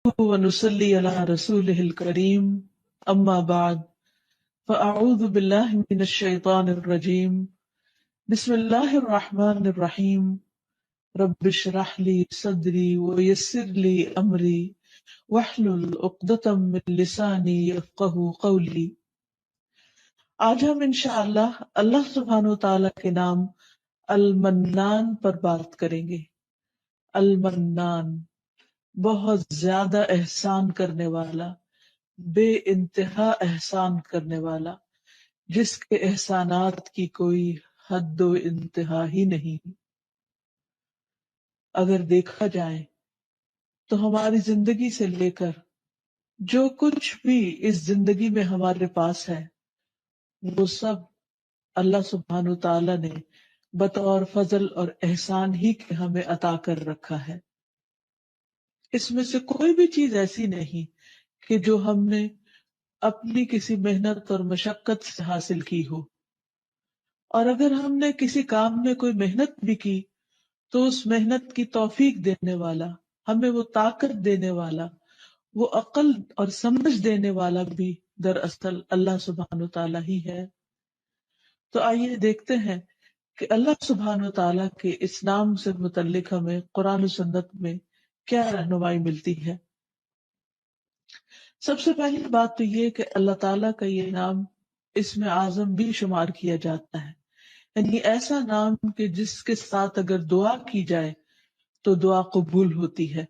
ونصلي على رسوله الكريم أما بعد فأعوذ بالله من الشيطان الرجيم بسم الله الرحمن الرحيم رب اشرح لي صدري ويسر لي أمري واحلل عقدة من لساني يفقه قولي۔ آج ہم انشاءاللہ اللہ سبحانہ وتعالی کے نام المنان پر بات کریں گے۔ المنان، بہت زیادہ احسان کرنے والا، بے انتہا احسان کرنے والا، جس کے احسانات کی کوئی حد و انتہا ہی نہیں۔ اگر دیکھا جائے تو ہماری زندگی سے لے کر جو کچھ بھی اس زندگی میں ہمارے پاس ہے وہ سب اللہ سبحانہ تعالیٰ نے بطور فضل اور احسان ہی کے ہمیں عطا کر رکھا ہے۔ اس میں سے کوئی بھی چیز ایسی نہیں کہ جو ہم نے اپنی کسی محنت اور مشقت سے حاصل کی ہو، اور اگر ہم نے کسی کام میں کوئی محنت بھی کی تو اس محنت کی توفیق دینے والا، ہمیں وہ طاقت دینے والا، وہ عقل اور سمجھ دینے والا بھی دراصل اللہ سبحانہ تعالیٰ ہی ہے۔ تو آئیے دیکھتے ہیں کہ اللہ سبحانہ تعالیٰ کے اس نام سے متعلق ہمیں قرآن و سنت میں کیا رہنمائی ملتی ہے۔ سب سے پہلی بات تو یہ کہ اللہ تعالیٰ کا یہ نام اسم اعظم بھی شمار کیا جاتا ہے، یعنی ایسا نام کہ جس کے ساتھ اگر دعا کی جائے تو دعا قبول ہوتی ہے۔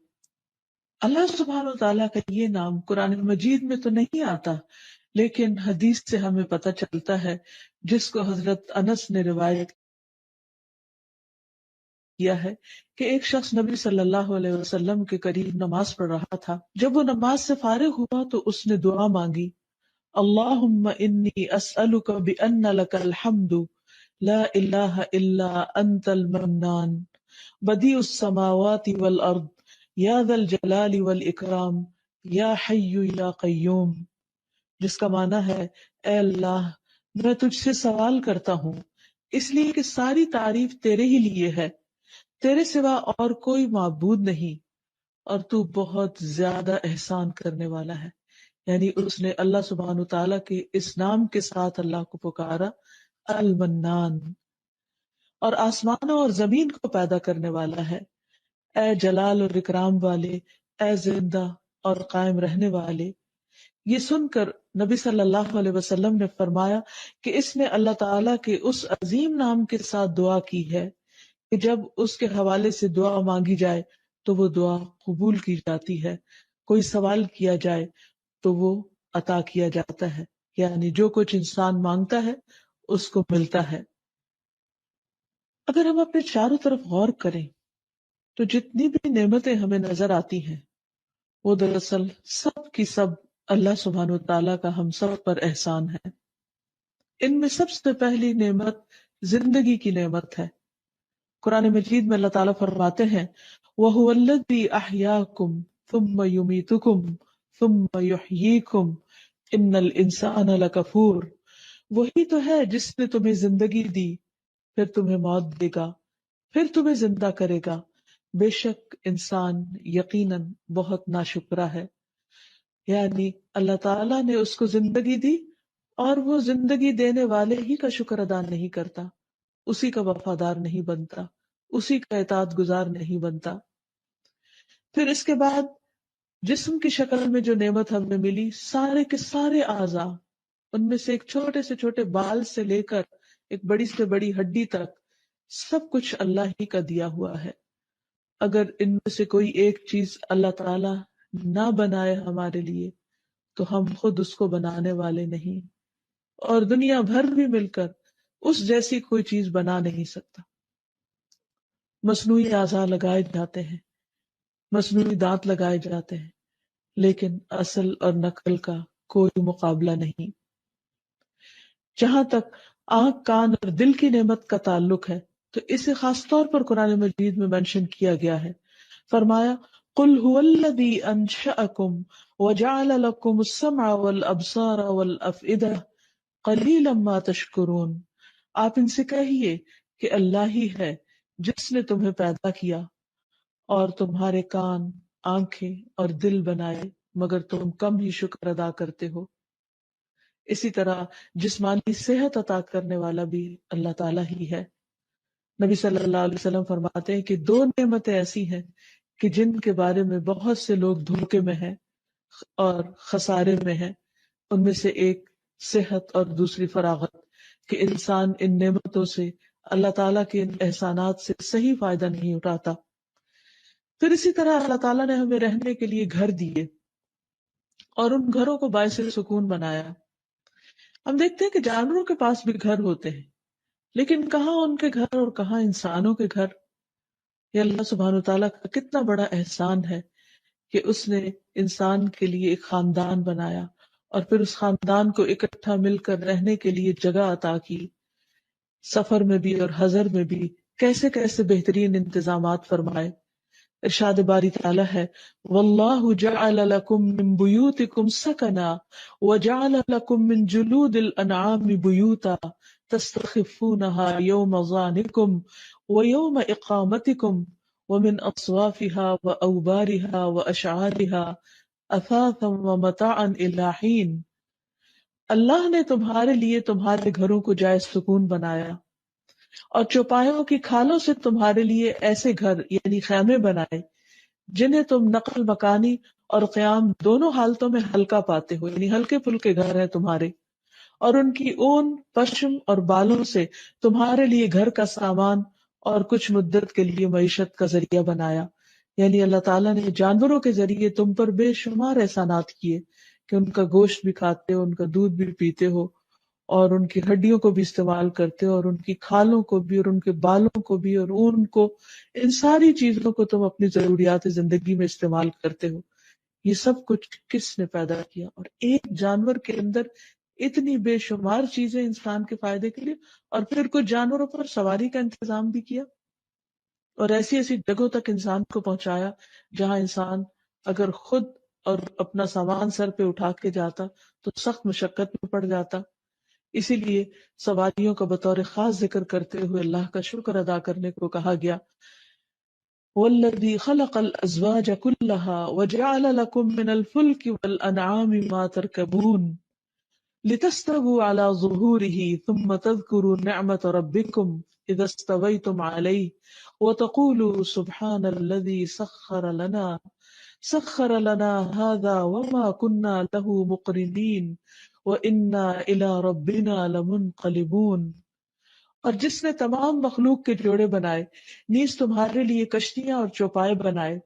اللہ سبحانہ تعالیٰ کا یہ نام قرآن مجید میں تو نہیں آتا، لیکن حدیث سے ہمیں پتہ چلتا ہے، جس کو حضرت انس نے روایت کیا ہے کہ ایک شخص نبی صلی اللہ علیہ وسلم کے قریب نماز پڑھ رہا تھا۔ جب وہ نماز سے فارغ ہوا تو اس نے دعا مانگی، اللہم انی اسألک بأن لک الحمد لا الہ الا انت المنان بدیع السماوات والارض یا ذا الجلال والاکرام یا حی یا قیوم، جس کا معنی ہے، اے اللہ میں تجھ سے سوال کرتا ہوں اس لیے کہ ساری تعریف تیرے ہی لیے ہے، تیرے سوا اور کوئی معبود نہیں، اور تو بہت زیادہ احسان کرنے والا ہے۔ یعنی اس نے اللہ سبحانہ تعالیٰ کے اس نام کے ساتھ اللہ کو پکارا، المنان، اور آسمانوں اور زمین کو پیدا کرنے والا ہے، اے جلال اور اکرام والے، اے زندہ اور قائم رہنے والے۔ یہ سن کر نبی صلی اللہ علیہ وسلم نے فرمایا کہ اس نے اللہ تعالیٰ کے اس عظیم نام کے ساتھ دعا کی ہے کہ جب اس کے حوالے سے دعا مانگی جائے تو وہ دعا قبول کی جاتی ہے، کوئی سوال کیا جائے تو وہ عطا کیا جاتا ہے، یعنی جو کچھ انسان مانگتا ہے اس کو ملتا ہے۔ اگر ہم اپنے چاروں طرف غور کریں تو جتنی بھی نعمتیں ہمیں نظر آتی ہیں وہ دراصل سب کی سب اللہ سبحانہ وتعالیٰ کا ہم سب پر احسان ہے۔ ان میں سب سے پہلی نعمت زندگی کی نعمت ہے۔ قرآن مجید میں اللہ تعالیٰ فرماتے ہیں، وَهُوَ الَّذِي أَحْيَاكُمْ ثُمَّ يُمِيتُكُمْ ثُمَّ يُحْيِيكُمْ إِنَّ الْإِنسَانَ لَكَفُورٌ، وہی تو ہے جس نے تمہیں زندگی دی، پھر تمہیں موت دے گا، پھر تمہیں زندہ کرے گا، بے شک انسان یقیناً بہت ناشکرا ہے۔ یعنی اللہ تعالیٰ نے اس کو زندگی دی اور وہ زندگی دینے والے ہی کا شکر ادا نہیں کرتا، اسی کا وفادار نہیں بنتا، اسی کا اطاعت گزار نہیں بنتا۔ پھر اس کے بعد جسم کی شکل میں جو نعمت ہمیں ملی، سارے کے سارے اعضاء، ان میں سے ایک چھوٹے سے چھوٹے بال سے لے کر ایک بڑی سے بڑی ہڈی تک، سب کچھ اللہ ہی کا دیا ہوا ہے۔ اگر ان میں سے کوئی ایک چیز اللہ تعالی نہ بنائے ہمارے لیے تو ہم خود اس کو بنانے والے نہیں، اور دنیا بھر بھی مل کر اس جیسی کوئی چیز بنا نہیں سکتا۔ مصنوعی اعضاء لگائے جاتے ہیں، مصنوعی دانت لگائے جاتے ہیں، لیکن اصل اور نقل کا کوئی مقابلہ نہیں۔ جہاں تک آنکھ، کان اور دل کی نعمت کا تعلق ہے تو اسے خاص طور پر قرآن مجید میں منشن کیا گیا ہے۔ فرمایا، قُلْ هُوَ الَّذِي أَنشَأَكُمْ وَجَعَلَ لَكُمُ السَّمْعَ وَالْأَبْصَارَ وَالْأَفْئِدَةَ قَلِيلًا مَا تَشْكُرُونَ، آپ ان سے کہیے کہ اللہ ہی ہے جس نے تمہیں پیدا کیا اور تمہارے کان، آنکھیں اور دل بنائے مگر تم کم ہی شکر ادا کرتے ہو۔ اسی طرح جسمانی صحت عطا کرنے والا بھی اللہ تعالیٰ ہی ہے۔ نبی صلی اللہ علیہ وسلم فرماتے ہیں کہ دو نعمتیں ایسی ہیں کہ جن کے بارے میں بہت سے لوگ دھوکے میں ہیں اور خسارے میں ہیں۔ ان میں سے ایک صحت اور دوسری فراغت، کہ انسان ان نعمتوں سے، اللہ تعالیٰ کے ان احسانات سے صحیح فائدہ نہیں اٹھاتا۔ پھر اسی طرح اللہ تعالیٰ نے ہمیں رہنے کے لیے گھر دیے اور ان گھروں کو باعث سکون بنایا۔ ہم دیکھتے ہیں کہ جانوروں کے پاس بھی گھر ہوتے ہیں، لیکن کہاں ان کے گھر اور کہاں انسانوں کے گھر۔ یہ اللہ سبحانہ تعالیٰ کا کتنا بڑا احسان ہے کہ اس نے انسان کے لیے ایک خاندان بنایا اور پھر اس خاندان کو اکٹھا مل کر رہنے کے لیے جگہ عطا کی، سفر میں بھی اور حضر میں بھی کیسے کیسے بہترین انتظامات فرمائے۔ ارشاد باری تعالیٰ ہے واللہ جعل لکم من بیوتکم سکنا وجعل لکم من جلود الانعام بیوتا تستخفونها یوم ظعنکم ویوم اقامتکم ومن اصوافها واوبارها واشعارها اثاثا ومتاعا الی حین۔ اللہ نے تمہارے لیے تمہارے گھروں کو جائے سکون بنایا اور چوپایوں کی کھالوں سے تمہارے لیے ایسے گھر یعنی خیمے بنائے جنہیں تم نقل مکانی اور قیام دونوں حالتوں میں ہلکا پاتے ہو، یعنی ہلکے پھلکے گھر ہیں تمہارے، اور ان کی اون، پشم اور بالوں سے تمہارے لیے گھر کا سامان اور کچھ مدت کے لیے معیشت کا ذریعہ بنایا۔ یعنی اللہ تعالیٰ نے جانوروں کے ذریعے تم پر بے شمار احسانات کیے کہ ان کا گوشت بھی کھاتے ہو، ان کا دودھ بھی پیتے ہو، اور ان کی ہڈیوں کو بھی استعمال کرتے ہو، اور ان کی کھالوں کو بھی، اور ان کے بالوں کو بھی، اور اون کو، ان ساری چیزوں کو تم اپنی ضروریات زندگی میں استعمال کرتے ہو۔ یہ سب کچھ کس نے پیدا کیا؟ اور ایک جانور کے اندر اتنی بے شمار چیزیں انسان کے فائدے کے لیے، اور پھر کچھ جانوروں پر سواری کا انتظام بھی کیا، اور ایسی ایسی جگہوں تک انسان کو پہنچایا جہاں انسان اگر خود اور اپنا سامان سر پہ اٹھا کے جاتا تو سخت مشقت میں پڑ جاتا۔ اسی لیے سواریوں کا بطور خاص ذکر کرتے ہوئے اللہ کا شکر ادا کرنے کو کہا گیا۔ وَالَّذِي خَلَقَ الْأَزْوَاجَ كُلَّهَا وَجَعَلَ لَكُم مِّنَ الْفُلْكِ وَالْأَنْعَامِ مَا تَرْكَبُونَ لِتَسْتَوُوا عَلَى ظُهُورِهِ ثُمَّ تَذْكُرُوا نِعْمَةَ رَبِّكُمْ إِذَا اسْتَوَيْتُمْ عَلَيْهِ وَتَقُولُوا سُبْحَانَ الَّذِي سَخَّرَ لَنَا هَذَا وَمَا كُنَّا لَهُ مُقْرِنِينَ وَإِنَّا إِلَى رَبِّنَا لَمُنْقَلِبُونَ۔ اور جس نے تمام مخلوق کے جوڑے بنائے، نیز تمہارے لیے کشتیاں اور چوپائے بنائے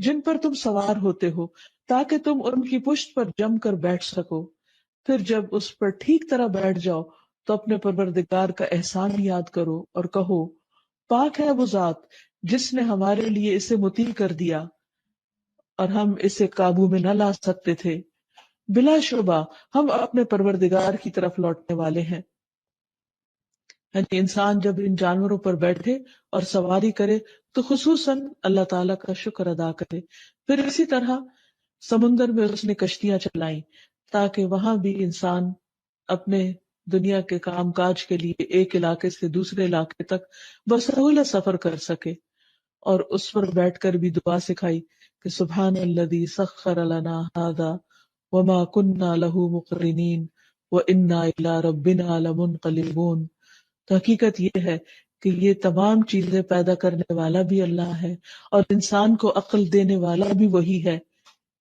جن پر تم سوار ہوتے ہو تاکہ تم ان کی پشت پر جم کر بیٹھ سکو، پھر جب اس پر ٹھیک طرح بیٹھ جاؤ تو اپنے پروردگار کا احسان یاد کرو اور کہو پاک ہے وہ ذات جس نے ہمارے لیے اسے مطیع کر دیا اور ہم اسے قابو میں نہ لا سکتے تھے۔ بلا شبہ ہم اپنے پروردگار کی طرف لوٹنے والے ہیں۔ یعنی انسان جب ان جانوروں پر بیٹھے اور سواری کرے تو خصوصاً اللہ تعالیٰ کا شکر ادا کرے۔ پھر اسی طرح سمندر میں اس نے کشتیاں چلائیں تاکہ وہاں بھی انسان اپنے دنیا کے کام کاج کے لیے ایک علاقے سے دوسرے علاقے تک بسہولت سفر کر سکے، اور اس پر بیٹھ کر بھی دعا سکھائی کہ سبحان الذی سخر لنا ھذا وما كنا له مقرنین وانا الی ربنا لمنقلبون۔ تو حقیقت یہ ہے کہ یہ تمام چیزیں پیدا کرنے والا بھی اللہ ہے اور انسان کو عقل دینے والا بھی وہی ہے۔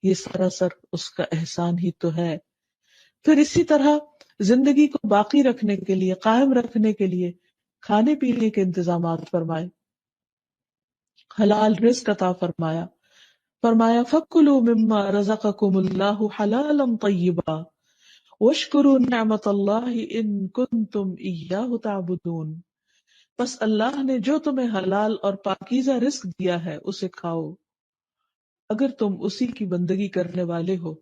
یہ سراسر اس کا احسان ہی تو ہے۔ پھر اسی طرح زندگی کو باقی رکھنے کے لیے، قائم رکھنے کے لیے کھانے پینے کے انتظامات فرمائے، حلال رزق عطا فرمایا۔ فرمایا فَكُلُوا مِمَّا رَزَقَكُمُ اللَّهُ حَلَالًا طَيِّبًا وَاشْكُرُوا نِعْمَةَ اللَّهِ إِن كُنتُمْ إِيَّاهُ تَعْبُدُونَ۔ بس اللہ نے جو تمہیں حلال اور پاکیزہ رزق دیا ہے اسے کھاؤ، اگر تم اسی کی بندگی کرنے والے ہو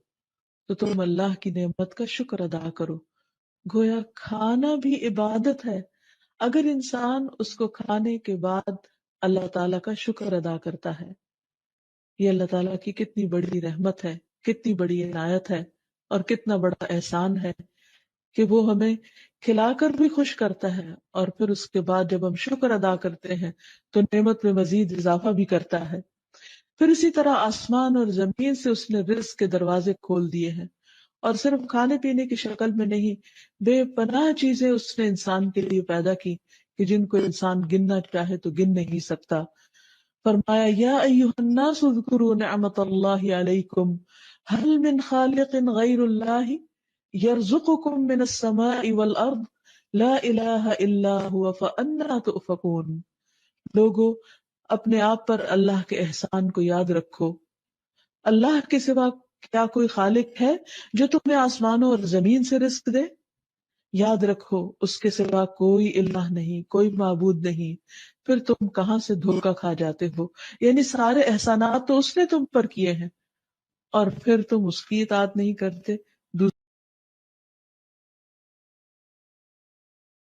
تو تم اللہ کی نعمت کا شکر ادا کرو۔ گویا کھانا بھی عبادت ہے اگر انسان اس کو کھانے کے بعد اللہ تعالیٰ کا شکر ادا کرتا ہے۔ یہ اللہ تعالیٰ کی کتنی بڑی رحمت ہے، کتنی بڑی عنایت ہے، اور کتنا بڑا احسان ہے کہ وہ ہمیں کھلا کر بھی خوش کرتا ہے، اور پھر اس کے بعد جب ہم شکر ادا کرتے ہیں تو نعمت میں مزید اضافہ بھی کرتا ہے۔ پھر اسی طرح آسمان اور زمین سے اس نے رزق کے دروازے کھول دیے ہیں، اور صرف کھانے پینے کی شکل میں نہیں، بے پناہ چیزیں اس نے انسان کے لیے پیدا کی کہ جن کو انسان گننا چاہے تو گن نہیں سکتا۔ فرمایا یا ایھا الناس اذکروا نعمت اللہ علیکم هل من خالق غیر اللہ یرزقکم من السماء والارض لا الہ الا هو فانا تؤفکون۔ لوگو، اپنے آپ پر اللہ کے احسان کو یاد رکھو۔ اللہ کے سوا کیا کوئی خالق ہے جو تمہیں آسمانوں اور زمین سے رزق دے؟ یاد رکھو اس کے سوا کوئی الہ نہیں، کوئی معبود نہیں، پھر تم کہاں سے دھوکا کھا جاتے ہو؟ یعنی سارے احسانات تو اس نے تم پر کیے ہیں، اور پھر تم اس کی اطاعت نہیں کرتے۔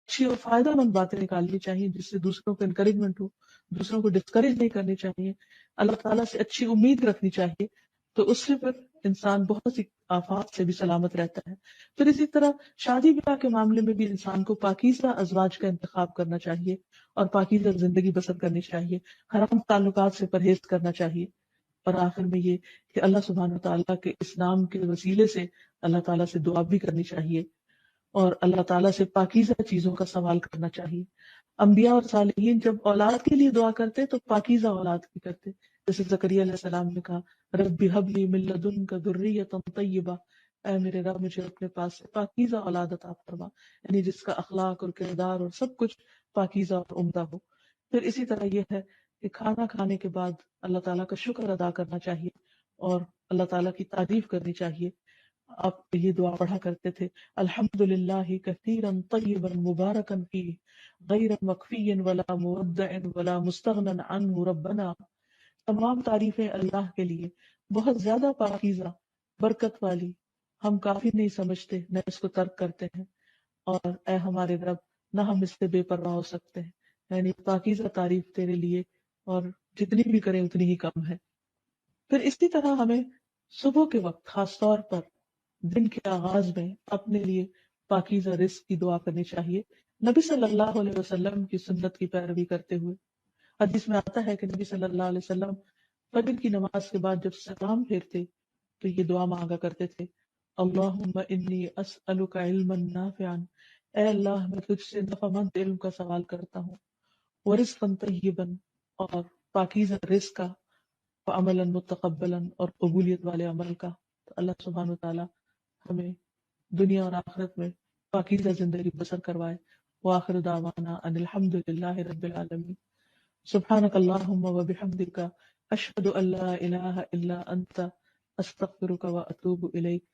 اچھی اور فائدہ مند باتیں نکالنی چاہیے جس سے دوسروں کو انکریجمنٹ ہو، دوسروں کو ڈسکریج نہیں کرنی چاہیے، اللہ تعالیٰ سے اچھی امید رکھنی چاہیے، تو اس سے پھر انسان بہت سی آفات سے بھی سلامت رہتا ہے۔ پھر اسی طرح شادی بیاہ کے معاملے میں بھی انسان کو پاکیزہ ازواج کا انتخاب کرنا چاہیے اور پاکیزہ زندگی بسر کرنی چاہیے، حرام تعلقات سے پرہیز کرنا چاہیے، اور آخر میں یہ کہ اللہ سبحانہ وتعالیٰ کے اس نام کے وسیلے سے اللہ تعالیٰ سے دعا بھی کرنی چاہیے اور اللہ تعالیٰ سے پاکیزہ چیزوں کا سوال کرنا چاہیے۔ انبیاء اور صالحین جب اولاد کے لیے دعا کرتے تو پاکیزہ اولاد کی کرتے، جیسے زکریا علیہ السلام نے کہا رب ہب لی من لدنک ذریۃ طیبہ، اے میرے رب مجھے اپنے پاس سے پاکیزہ اولاد عطا فرما، یعنی جس کا اخلاق اور کردار اور سب کچھ پاکیزہ اور عمدہ ہو۔ پھر اسی طرح یہ ہے کہ کھانا کھانے کے بعد اللہ تعالیٰ کا شکر ادا کرنا چاہیے اور اللہ تعالیٰ کی تعریف کرنی چاہیے۔ آپ یہ دعا پڑھا کرتے تھے الحمد للہ کثیرا طیبا مبارکا فیہ غیر مکفی ولا مودع ولا مستغنى عنہ ربنا۔ تمام تعریفیں اللہ کے لیے، بہت زیادہ پاکیزہ، برکت والی، ہم کافی نہیں سمجھتے نہ اس کو ترک کرتے ہیں، اور اے ہمارے رب نہ ہم اس سے بے پرواہ ہو سکتے ہیں، یعنی پاکیزہ تعریف تیرے لیے، اور جتنی بھی کریں اتنی ہی کم ہے۔ پھر اسی طرح ہمیں صبح کے وقت خاص طور پر دن کے آغاز میں اپنے لیے پاکیزہ رزق کی دعا کرنی چاہیے، نبی صلی اللہ علیہ وسلم کی سنت کی پیروی کرتے ہوئے۔ حدیث میں آتا ہے کہ نبی صلی اللہ علیہ وسلم فجر کی نماز کے بعد جب سلام پھیرتے تو یہ دعا مانگا کرتے تھے اللہم انی اسألک علما نافعا، اے اللہ میں تجھ سے نفع مند علم کا سوال کرتا ہوں، ورزقا طیبا، اور پاکیزہ رزق کا، وعملا متقبلا، اور قبولیت والے عمل کا۔ تو اللہ سبحانہ وتعالی ہمیں دنیا اور آخرت میں پاکیزہ زندگی بسر کروائے۔ وآخر دعوانا ان الحمد للہ رب العالمین۔ سبحانک اللہم وبحمدک اشہد ان لا الہ الا انت استغفرک واتوب الیک۔